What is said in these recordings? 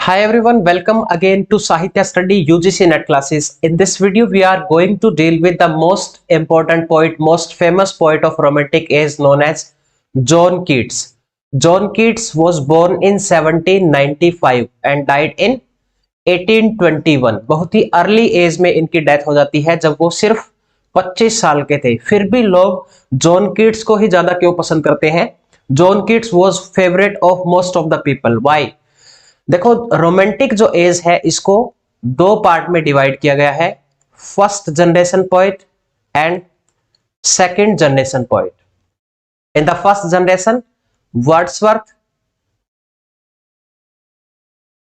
Hi everyone, welcome again to Sahitya Study UGC Net classes. In this video, we are going to deal with the most important poet, most famous poet of Romantic age known as John Keats. John Keats was born in 1795 and died in 1821. बहुत ही early as में इनकी death हो जाती है जब वो सिर्फ 25 साल के थे। फिर भी लोग जॉन कीट्स को ही ज्यादा क्यों पसंद करते हैं? John Keats was favourite of most of the people. Why? देखो, रोमांटिक जो एज है इसको दो पार्ट में डिवाइड किया गया है, first generation poet and second generation poet. In the first generation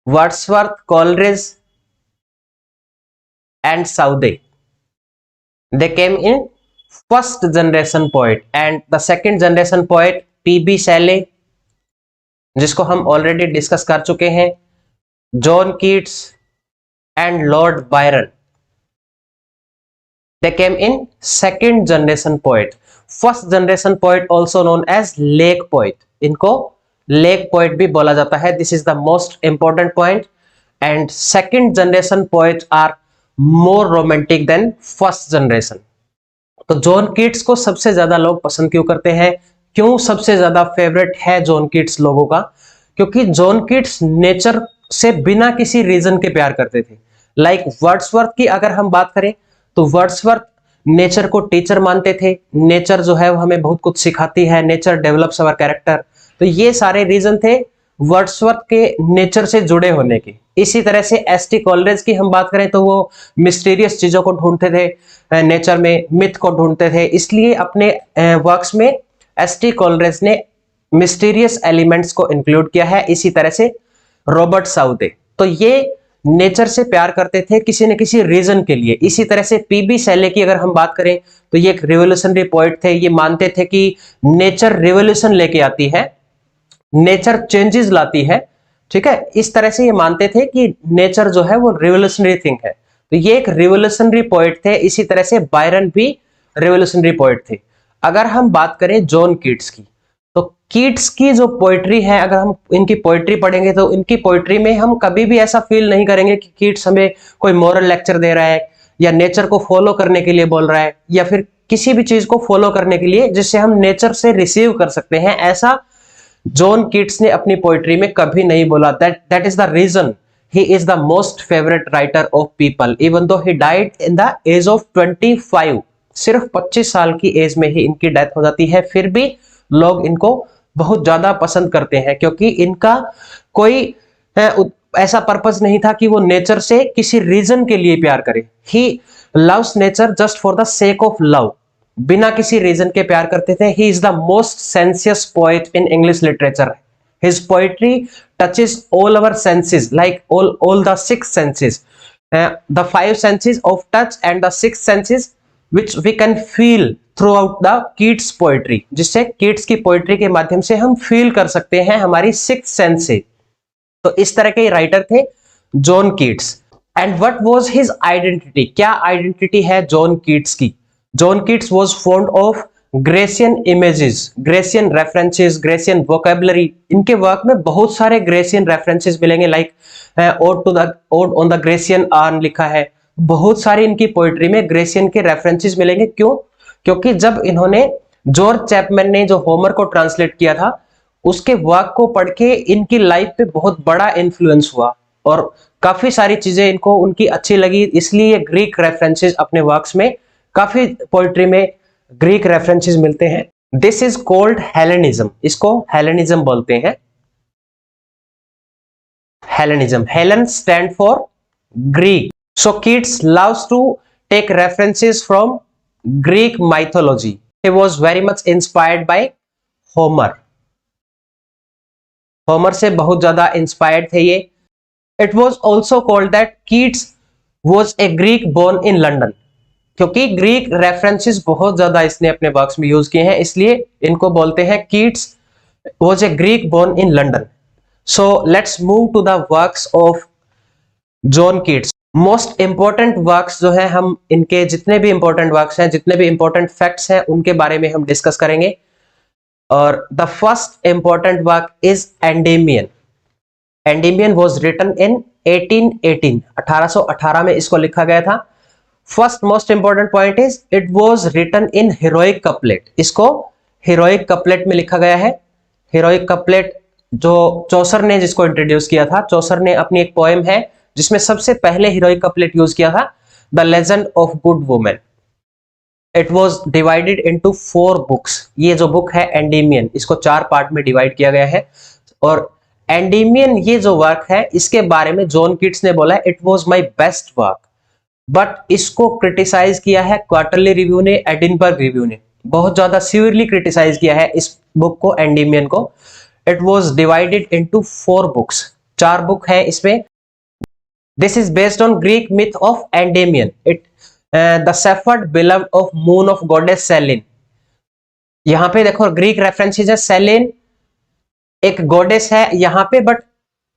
Wordsworth, Coleridge and Southey, they came in first generation poet, and the second generation poet PB Shelley, जिसको हम already discuss कर चुके हैं, John Keats and Lord Byron, they came in second generation poet. first generation poet also known as lake poet, इनको lake poet भी बोला जाता है. this is the most important point, and second generation poets are more romantic than first generation. तो John Keats को सबसे ज्यादा लोग पसंद क्यों करते हैं? क्यों सबसे ज्यादा फेवरेट है जॉन कीट्स लोगों का? क्योंकि जॉन कीट्स नेचर से बिना किसी रीजन के प्यार करते थे. लाइक वर्ड्सवर्थ की अगर हम बात करें तो वर्ड्सवर्थ नेचर को टीचर मानते थे. नेचर जो है वो हमें बहुत कुछ सिखाती है, नेचर डेवलप्स अवर कैरेक्टर. तो ये सारे रीजन थे वर्ड्सवर्थ के नेचर से जुड़े होने के. इसी तरह से एसटी कॉलरिज की हम बात करें तो वो मिस्टीरियस चीजों को ढूंढते थे, नेचर में मिथ को ढूंढते थे, इसलिए अपने वर्क्स में एसटी कॉलरिज ने मिस्टीरियस एलिमेंट्स को इंक्लूड किया है. इसी तरह से रॉबर्ट साउदे, तो ये नेचर से प्यार करते थे किसी न किसी रीजन के लिए. इसी तरह से पीबी शैले की अगर हम बात करें तो ये एक रिवोल्यूशनरी पोएट थे. ये मानते थे कि नेचर रिवोल्यूशन लेके आती है, नेचर चेंजेस लाती है. ठीक है, इस तरह से ये मानते थे कि नेचर जो है वो रिवोल्यूशनरी थिंग है. तो ये एक रिवोल्यूशनरी पोएट थे. इसी तरह से बायरन भी रिवोल्यूशनरी पोएट थे. अगर हम बात करें जॉन कीट्स की, तो कीट्स की जो पोएट्री है, अगर हम इनकी पोएट्री पढ़ेंगे तो इनकी पोएट्री में हम कभी भी ऐसा फील नहीं करेंगे कि कीट्स हमें कोई मॉरल लेक्चर दे रहा है या नेचर को फॉलो करने के लिए बोल रहा है या फिर किसी भी चीज को फॉलो करने के लिए जिससे हम नेचर से रिसीव कर सकते हैं. ऐसा जॉन कीट्स ने अपनी पोएट्री में कभी नहीं बोला. That is the reason he is the most favourite writer of people, even though he died in the age of 25. सिर्फ 25 साल की एज में ही इनकी डेथ हो जाती है. फिर भी लोग इनको बहुत ज्यादा पसंद करते हैं क्योंकि इनका कोई ऐसा पर्पस नहीं था कि वो नेचर से किसी रीजन के लिए प्यार करे. He loves nature just for the sake of love, बिना किसी रीजन के प्यार करते थे. He is the most sensuous poet in English literature. His poetry touches all our senses, like all the six senses, the five senses of touch and the six senses which we can feel throughout the Keats poetry, जिससे Keats की poetry के माध्यम से हम feel कर सकते हैं हमारी सिक्स सेंस से. तो इस तरह के राइटर थे John Keats. And what was his identity? क्या आइडेंटिटी है जॉन कीट्स की? John Keats was fond of Grecian images, Grecian references, Grecian vocabulary. इनके वर्क में बहुत सारे ग्रेसियन रेफरेंसेस मिलेंगे. Like ode on the Grecian urn लिखा है. बहुत सारी इनकी पोएट्री में ग्रेसियन के रेफरेंसेस मिलेंगे. क्यों? क्योंकि जब इन्होंने जॉर्ज चैपमैन ने जो होमर को ट्रांसलेट किया था उसके वर्क को पढ़ के इनकी लाइफ पे बहुत बड़ा इन्फ्लुएंस हुआ और काफी सारी चीजें इनको उनकी अच्छी लगी, इसलिए ग्रीक रेफरेंसेस अपने वर्क्स में, काफी पोएट्री में ग्रीक रेफरेंसेस मिलते हैं. This is called Hellenism. इसको हेलेनिज्म बोलते हैं. Hellenism, Helen stand for Greek. So Keats loves to take references from Greek mythology. He was very much inspired by Homer. Homer से बहुत ज्यादा इंस्पायर्ड थे ये. It was also called that Keats was a Greek born in London. क्योंकि Greek references बहुत ज्यादा इसने अपने वर्क्स में यूज किए हैं, इसलिए इनको बोलते हैं Keats was a Greek born in London. So let's move to the works of John Keats. Most important works जो है, हम इनके जितने भी इंपॉर्टेंट वर्क्स हैं, जितने भी इंपॉर्टेंट फैक्ट्स हैं, उनके बारे में हम डिस्कस करेंगे. और the first important work is Endymion. Endymion was written in 1818, 1818 में इसको लिखा गया था। First most important point is it was written in heroic couplet, इसको हीरोइक कपलेट में लिखा गया है। हीरोइक कपलेट जो चौसर ने जिसको इंट्रोड्यूस किया था, चौसर ने अपनी एक पोएम है जिसमें सबसे पहले हीरोइक कपलेट यूज किया था, the legend of good women. It was divided into 4 books. ये जो बुक है एंडीमियन, इसको 4 पार्ट में डिवाइड किया गया है। और एंडीमियन ये जो वर्क है इसके बारे में जॉन कीट्स ने बोला it was my best work, but इसको क्रिटिसाइज किया है क्वार्टरली रिव्यू ने, एडिनबर्ग रिव्यू ने बहुत ज्यादा सीवियरली क्रिटिसाइज किया है इस बुक को, एंडीमियन को। It was divided into 4 books, 4 book है इसमें। This is based on Greek myth of Endymion, it the shepherd beloved of moon of goddess Selene. यहां पे देखो ग्रीक रेफरेंसेस है, सेलिन एक गॉडेस है यहां पे, बट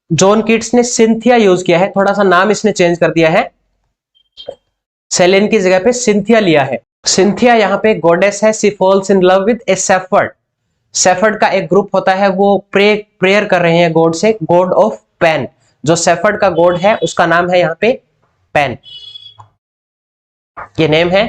जॉन कीट्स ने सिंथिया यूज किया है, थोड़ा सा नाम इसने चेंज कर दिया है, सेलिन की जगह पे सिंथिया लिया है। सिंथिया यहाँ पे गॉडेस है, she falls in love with A shepherd. Shepherd का एक ग्रुप होता है, वो प्रेयर कर रहे हैं गॉड से, गॉड ऑफ पैन। जो शेफर्ड का गॉड है उसका नाम है यहाँ पे पैन, ये नेम है।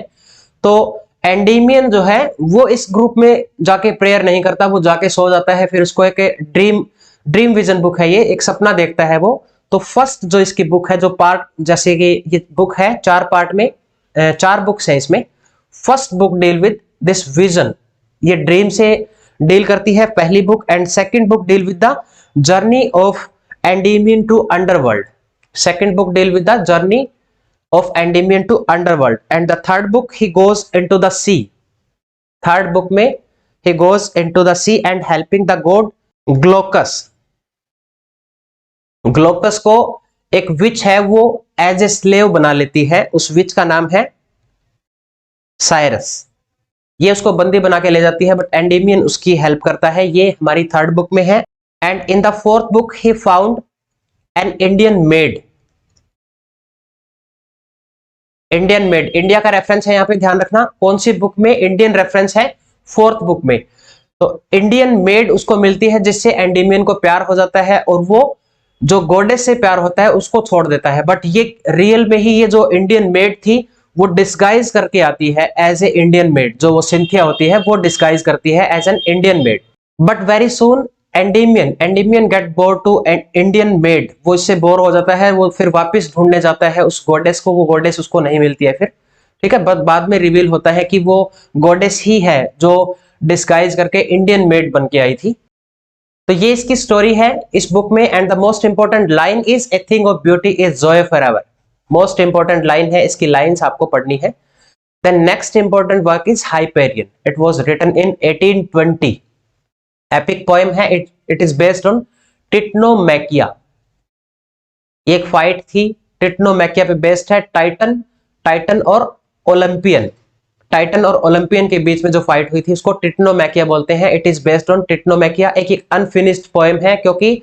तो एंडीमियन जो है वो इस ग्रुप में जाके प्रेयर नहीं करता, वो जाके सो जाता है, फिर उसको एक ड्रीम विजन बुक है, ये एक सपना देखता है वो। तो फर्स्ट जो इसकी बुक है, जो पार्ट, जैसे कि ये बुक है 4 पार्ट में, 4 बुक्स है इसमें। First book deal with this vision, ये ड्रीम से डील करती है पहली book. And second book deal with the journey of Endymion to underworld, second book deal with the journey of Endymion to underworld, and the third book he goes into the sea, third book में he goes into the sea and helping the god Glaucus। Glaucus को एक विच है वो as a slave बना लेती है, उस विच का नाम है साइरस। ये उसको बंदी बना के ले जाती है, बट एंडेमियन उसकी हेल्प करता है। ये हमारी थर्ड बुक में है। And in the fourth book he found an Indian made, Indian made, India का रेफरेंस है यहाँ पे, ध्यान रखना कौन सी बुक में इंडियन रेफरेंस है, फोर्थ बुक में। तो इंडियन मेड उसको मिलती है जिससे एंडेमियन को प्यार हो जाता है, और वो जो गॉडेस से प्यार होता है उसको छोड़ देता है। बट ये रियल में ही ये जो इंडियन मेड थी वो डिस्गाइज करके आती है एज ए इंडियन मेड, जो वो सिंथिया होती है वो डिस्गाइज करती है as an Indian maid. But very soon Endymion get bore to Indian maid, वो इससे बोर हो जाता है, वो फिर वापस ढूंढने जाता है उस गॉडेस को, वो गॉडेस उसको नहीं मिलती है फिर, ठीक है। बाद में रिवील होता है कि वो गॉडेस ही है जो डिस्गाइज करके इंडियन मेड बन के आई थी। तो ये इसकी स्टोरी है इस बुक में। And the most important line is a thing of beauty is joy forever, most important line है, इसकी लाइंस आपको पढ़नी है। Then next important work is Hyperion, it was written in 1820, epic poem है। It is based on Titanomachia, एक fight थी टिट्नोमैकिया पे based है। टाइटन और ओलंपियन, टाइटन और ओलंपियन के बीच में जो फाइट हुई थी उसको टिट्नोमैकिया बोलते हैं। It is based on Titanomachia, एक अनफिनिश्ड पोएम है, क्योंकि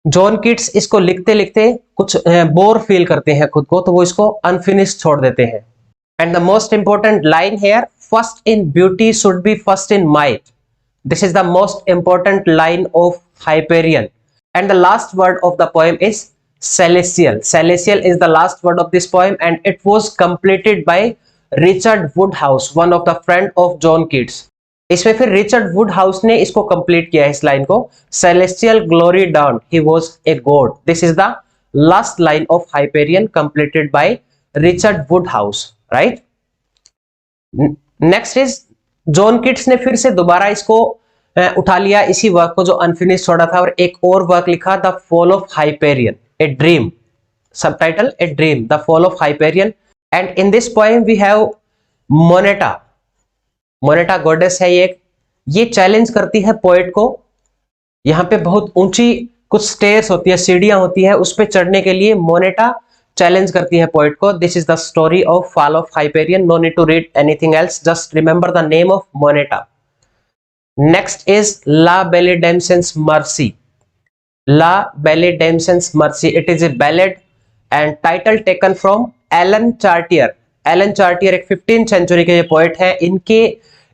जॉन कीट्स इसको लिखते लिखते कुछ बोर फील करते हैं खुद को, तो वो इसको अनफिनिश्ड छोड़ देते हैं। And the most important line here, first in beauty should be first in might, this is the most important line of Hyperion. And the last word of the poem is celestial. Celestial is the last word of this poem, and it was completed by Richard Woodhouse, one of the friend of John Keats. इसमें फिर Richard Woodhouse ने इसको complete किया है इस line को, celestial glory dawned, he was a god. This is the last line of Hyperion completed by Richard Woodhouse, right? Next is John Keats ने फिर से दोबारा इसको उठा लिया, इसी वर्क को जो अनफिनिश छोड़ा था, और एक और वर्क लिखा, the fall of Hyperion, a dream, subtitle a dream, the fall of Hyperion. And in this poem we have Moneta, Moneta goddess है ये चैलेंज करती है पोएट को। यहाँ पे बहुत ऊंची कुछ स्टेयर्स होती है, सीढ़ियां होती है, उस पर चढ़ने के लिए मोनेटा चैलेंज करती है पोएट को। This is the story of fall of Hyperion, no need to read anything else, just remember the name of Moneta. Next is la belle dame sans merci, la belle dame sans merci, it is a ballad and title taken from Alain Chartier. Alain Chartier एक 15th century के poet है, इनके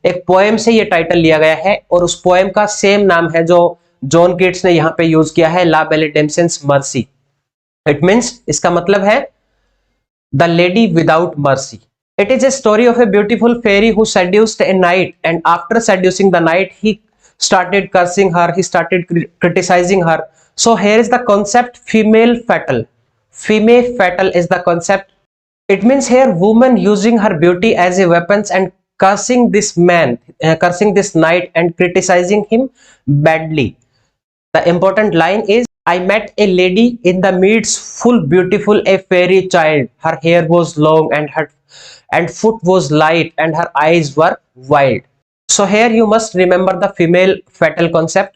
एक poem से ये title लिया गया है, और उस पोएम का सेम नाम है जो जॉन कीट्स ने यहाँ पे यूज किया है ला बेल एडम्सन्स मर्सी। इट मीन्स, इसका मतलब है the lady without mercy. It is a story of a beautiful fairy who seduced a knight, and after seducing the knight, he started cursing her, he started criticizing her. So here is the concept female fatal. Female fatal is the concept. It means here woman using her beauty as a weapons and cursing this man, cursing this knight and criticizing him badly. The important line is, I met a lady in the meads full beautiful, a fairy child. Her hair was long and foot was light and her eyes were wild. So here you must remember the female fatal concept.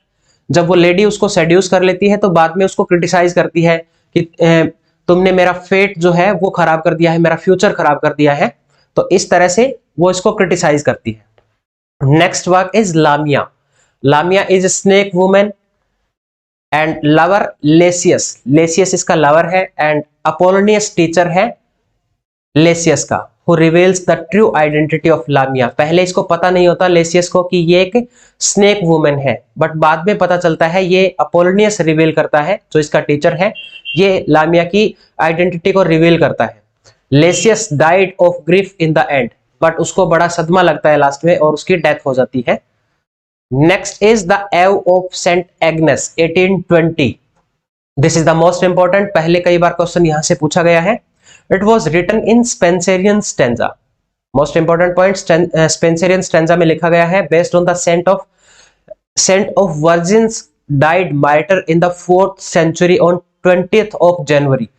जब वो lady उसको seduces कर लेती है तो बाद में उसको क्रिटिसाइज करती है कि तुमने मेरा फेट जो है वो खराब कर दिया है, मेरा फ्यूचर खराब कर दिया है। तो इस तरह से वो इसको क्रिटिसाइज करती है। Next work is Lamia. Lamia is snake women and lover Lycius. Lycius इसका लवर है एंड अपोलोनियस टीचर है लेसियस का, who reveals the true identity of लामिया। पहले इसको पता नहीं होता लेसियस को कि ये एक स्नेक वुमेन है, बट बाद में पता चलता है, ये अपोलोनियस रिवील करता है, जो इसका टीचर है, ये लामिया की आइडेंटिटी को रिवील करता है। Lycius died of grief in the end, but उसको बड़ा सदमा लगता है लास्ट में और उसकी डेथ हो जाती है। Next is the eve of Saint Agnes 1820। This is the most important, पहले कई बार क्वेश्चन यहां से पूछा गया है। It was written in Spenserian stanza. Most important point, Spenserian stanza में लिखा गया है, based on the saint of virgins died martyr in the 4th century on 20th of January.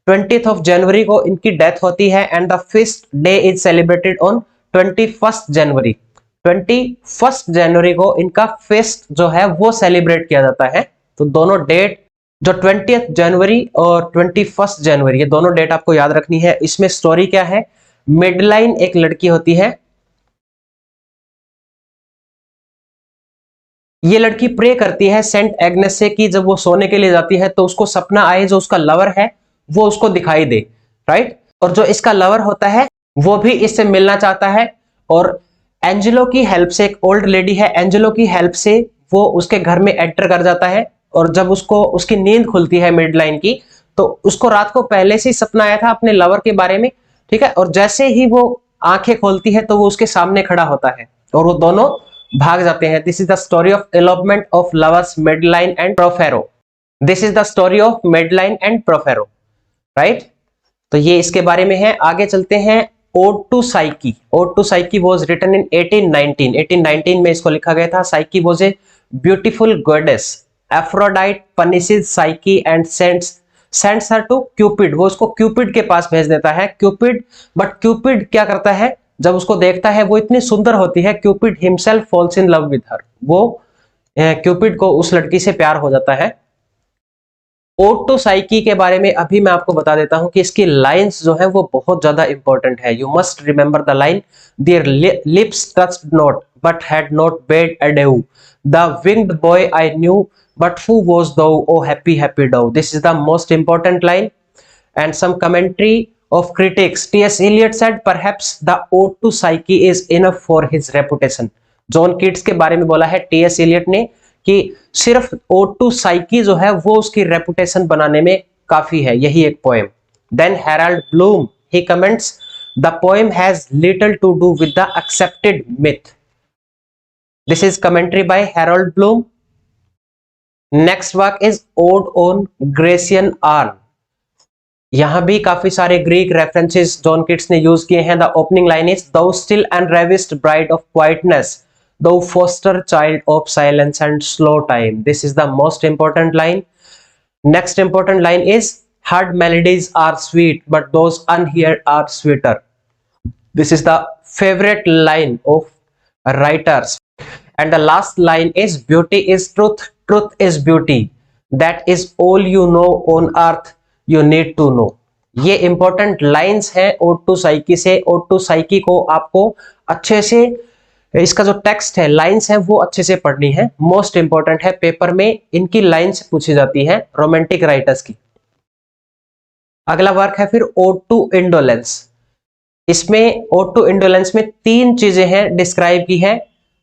20th of January को इनकी डेथ होती है and the feast day is celebrated on 21st January. 21st January को इनका feast जो है वो celebrate किया जाता है। तो दोनों डेट जो 20th जनवरी और 21st जनवरी, ये दोनों डेट आपको याद रखनी है। इसमें स्टोरी क्या है, मेडलाइन एक लड़की होती है, ये लड़की प्रे करती है सेंट एग्नेस से कि जब वो सोने के लिए जाती है तो उसको सपना आए जो उसका लवर है वो उसको दिखाई दे, राइट। और जो इसका लवर होता है वो भी इससे मिलना चाहता है और एंजेलो की हेल्प से, एक ओल्ड लेडी है, एंजेलो की हेल्प से वो उसके घर में एंटर कर जाता है। और जब उसको उसकी नींद खुलती है मिडलाइन की, तो उसको रात को पहले से ही सपना आया था अपने लवर के बारे में, ठीक है। और जैसे ही वो आंखें खोलती है तो वो उसके सामने खड़ा होता है और वो दोनों भाग जाते हैं। This is the story of elopement of lovers Madeline and Porphyro. This is the story of Madeline and Porphyro, right. तो ये इसके बारे में है। आगे चलते हैं, ode to Psyche. Ode to Psyche was written in 1819। 1819 में इसको लिखा गया था। Psyche was a beautiful goddess. Aphrodite punishes Psyche and sends her to Cupid. वो उसको क्यूपिड के पास भेज देता है। क्यूपिड, बट क्यूपिड क्या करता है, जब उसको देखता है वो इतनी सुंदर होती है, Cupid himself falls in love with her. वो क्यूपिड को उस लड़की से प्यार हो जाता है। ओड टू साइकी के बारे में अभी मैं आपको बता देता हूं कि इसकी लाइंस जो है वो बहुत ज्यादा इंपॉर्टेंट है। You must remember the line, their lips touched not but had not bade adieu, the winged boy I knew but who was thou, oh happy happy thou. This is the most important line. And some commentary of critics, T.S. Eliot said perhaps the ode to Psyche is enough for his reputation. John Keats के बारे में बोला है T.S. Eliot ने कि सिर्फ ode to Psyche जो है वो उसकी रेपुटेशन बनाने में काफी है, यही एक poem. Then Harold Bloom, he comments, the poem has little to do with the accepted myth. This is commentary by Harold Bloom. Next work is ode on Grecian urn. यहां भी काफी सारे ग्रीक रेफरेंसेस जॉन कीट्स ने use किए हैं। The opening line is, thou still and ravished bride of quietness, thou foster child of silence and slow time. This is the most important line. Next important line is, heard melodies are sweet but those unheard are sweeter. This is the favourite line of writers. And the last line is, beauty is truth, truth is beauty, that is all you know on earth you need to know. ये important lines हैं ode to psyche से। Odd to psyche को आपको अच्छे से, इसका जो text है, लाइंस है, वो अच्छे से पढ़नी है। मोस्ट इंपॉर्टेंट है, पेपर में इनकी लाइंस पूछी जाती है रोमांटिक राइटर्स की। अगला वर्क है फिर ओड टू इंडोलेंस। इसमें ओड टू इंडोलेंस में तीन चीजें हैं डिस्क्राइब की है,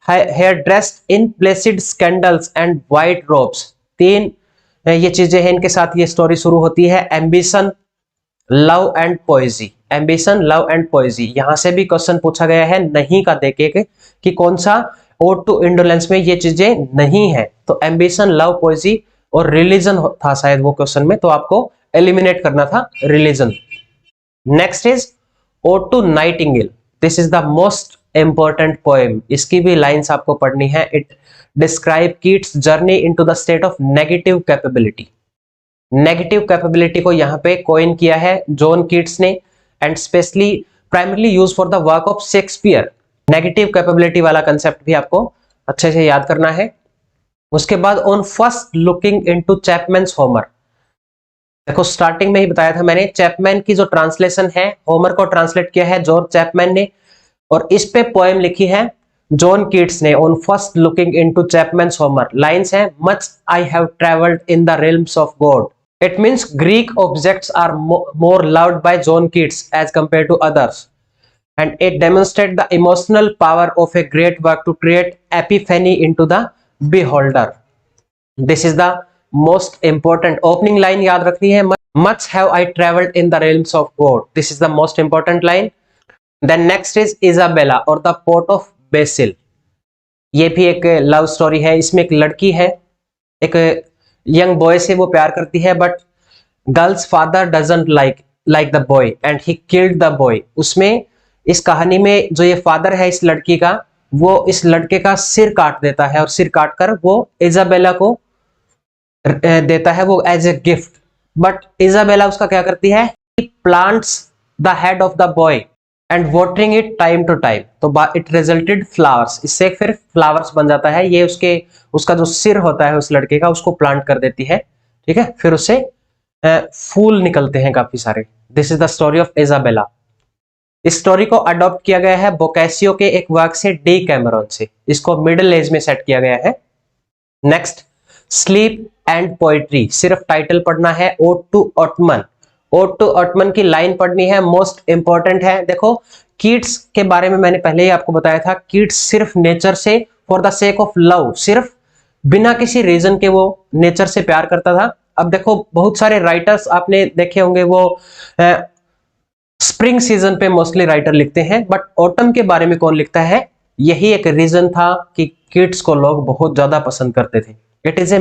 hair dressed in placid sandals and white robes. 3 ये चीजें हैं, इनके साथ ये स्टोरी शुरू होती है। Ambition, love and पोएजी। Ambition, love and पोएजी, यहां से भी क्वेश्चन पूछा गया है नहीं का देके कि कौन सा ओड टू इंडोलेंस में ये चीजें नहीं है। तो एम्बिशन, लव, पोएजी और रिलीजन था शायद वो क्वेश्चन में, तो आपको एलिमिनेट करना था religion. Next is ode to nightingale. This is the most important poem. इसकी भी लाइंस आपको पढ़नी है। It describe Keats journey into the state of negative capability. Negative capability को यहाँ पे कॉइन किया है जॉन कीट्स ने, and specially primarily use for the work of Shakespeare. Negative capability वाला कंसेप्ट भी आपको अच्छे से याद करना है। उसके बाद on first looking into Chapman's Homer. देखो स्टार्टिंग में ही बताया था मैंने, चैपमैन की जो ट्रांसलेशन है, होमर को ट्रांसलेट किया है जॉर्ज चैपमैन ने, और इस पे पोएम लिखी है जॉन कीट्स ने, on first looking into Chapman's Homer. Lines है, much I have travelled in the realms of God. It means Greek objects are more loved by John Keats as compared to others, and it demonstrates the emotional power of a great work to create epiphany into the beholder. This is the most important opening line, याद रखनी है। Much have I traveled in the realms of God. This is the most important line. Then next is Isabella or the Port of Basil. ये भी एक love story है। इसमें एक लड़की है, एक यंग बॉय से वो प्यार करती है, but girls father doesn't like the boy and he killed the boy. उसमें इस कहानी में जो ये फादर है इस लड़की का, वो इस लड़के का सिर काट देता है, और सिर काटकर वो इजाबेला को देता है वो as a gift. But Isabella उसका क्या करती है, plants the head of the boy and watering it time to time, तो इट रिजल्टेड फ्लावर्स। इससे फिर फ्लावर्स बन जाता है। ये उसका जो सिर होता है उस लड़के का, उसको प्लांट कर देती है, ठीक है, फिर उससे फूल निकलते हैं काफी सारे। This is the story of Isabella. इस स्टोरी को अडॉप्ट किया गया है बोकासियो के एक वर्क से, डी कैमरॉन से। इसको मिडिल एज में सेट किया गया है। Next, sleep and poetry. सिर्फ टाइटल पढ़ना है। Ode to autumn. Ode to autumn की लाइन पढ़नी है, मोस्ट इंपॉर्टेंट है। देखो कीट्स के बारे में मैंने पहले ही आपको बताया था, कीट्स सिर्फ नेचर से for the sake of love, सिर्फ बिना किसी रीजन के वो नेचर से प्यार करता था। अब देखो बहुत सारे राइटर्स आपने देखे होंगे, वो स्प्रिंग सीजन पे मोस्टली राइटर लिखते हैं, बट ऑटम के बारे में कौन लिखता है? यही एक रीजन था कि कीट्स को लोग बहुत ज्यादा पसंद करते थे। It is A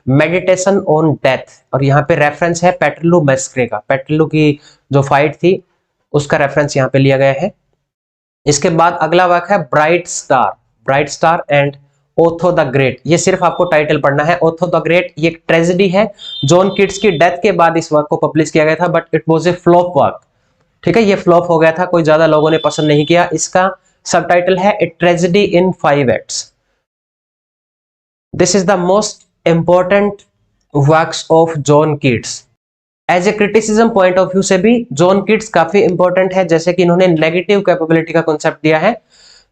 meditation on death, और यहाँ पे रेफरेंस है पेटरलू मैस्क्रे का। पेटरलू की जो फाइट थी उसका रेफरेंस यहाँ पे लिया गया है। इसके बाद अगला वर्क है bright star. Bright star and Otho the great. ये सिर्फ आपको टाइटल पढ़ना है। ओथो द ग्रेट ये एक ट्रेजेडी है। जॉन कीट्स की डेथ के बाद इस वर्क को पब्लिश किया गया था, but it was a flop work, ठीक है, ये फ्लॉप हो गया था, कोई ज्यादा लोगों ने पसंद नहीं किया। इसका सबटाइटल है a tragedy in 5 acts. This is the most important works of John Keats. As a criticism point of view से भी जॉन कीट्स काफी इंपॉर्टेंट है, जैसे कि इन्होंने नेगेटिव कैपेबिलिटी का कॉन्सेप्ट दिया है,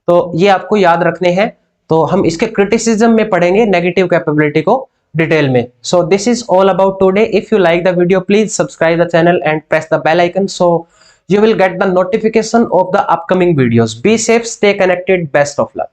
तो ये आपको याद रखने हैं। तो हम इसके क्रिटिसिज्म में पढ़ेंगे नेगेटिव कैपेबिलिटी को डिटेल में। So this is all about today. If you like the video please subscribe the channel and press the bell icon so you will get the notification of the upcoming videos. Be safe, stay connected, best of luck.